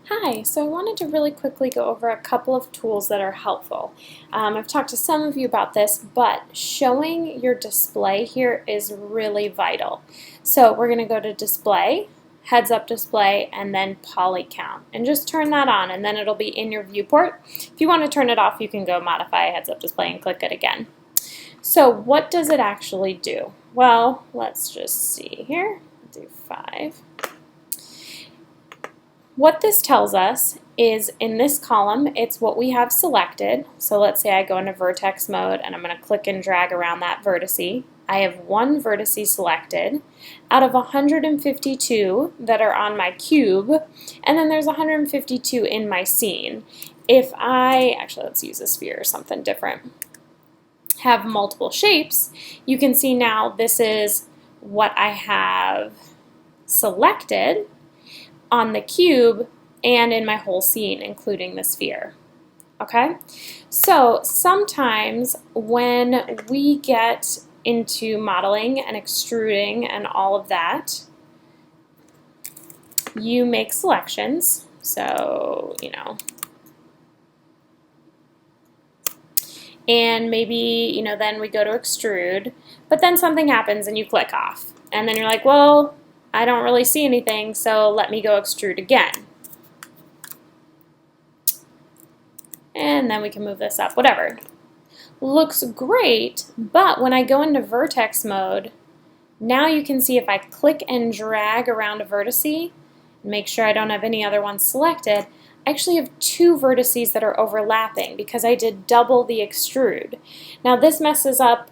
Hi, so I wanted to really quickly go over a couple of tools that are helpful. I've talked to some of you about this, but showing your display here is really vital. So we're going to go to Display, Heads Up Display, and then polyCount. And just turn that on, and then it'll be in your viewport. If you want to turn it off, you can go Modify Heads Up Display and click it again. So what does it actually do? Well, let's just see here. Do 5. What this tells us is in this column, it's what we have selected. So let's say I go into vertex mode and I'm going to click and drag around that vertice. I have one vertice selected out of 152 that are on my cube, and then there's 152 in my scene. If actually let's use a sphere or something different, have multiple shapes, you can see now this is what I have selected on the cube and in my whole scene, including the sphere. Okay? So sometimes when we get into modeling and extruding and all of that, you make selections. So, and maybe, then we go to extrude, but then something happens and you click off. And then you're like, well, I don't really see anything, so let me go extrude again. And then we can move this up, whatever. Looks great, but when I go into vertex mode, now you can see if I click and drag around a vertice, make sure I don't have any other ones selected, I actually have two vertices that are overlapping because I did double the extrude. Now this messes up,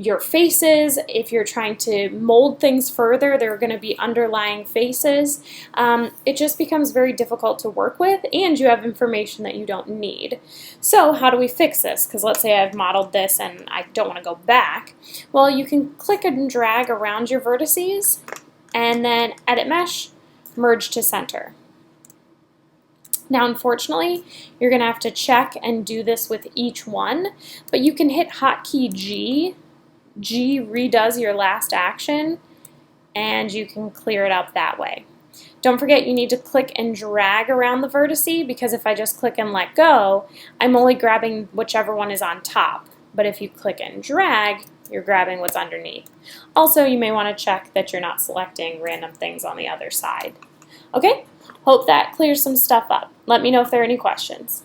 your faces. If you're trying to mold things further, there are going to be underlying faces. It just becomes very difficult to work with, and you have information that you don't need. So how do we fix this? Because let's say I've modeled this and I don't want to go back. Well, you can click and drag around your vertices, and then Edit Mesh, Merge to Center. Now, unfortunately, you're going to have to check and do this with each one, but you can hit hotkey G. G redoes your last action, and you can clear it up that way. Don't forget you need to click and drag around the vertice, because if I just click and let go, I'm only grabbing whichever one is on top. But if you click and drag, you're grabbing what's underneath. Also, you may want to check that you're not selecting random things on the other side. Okay? Hope that clears some stuff up. Let me know if there are any questions.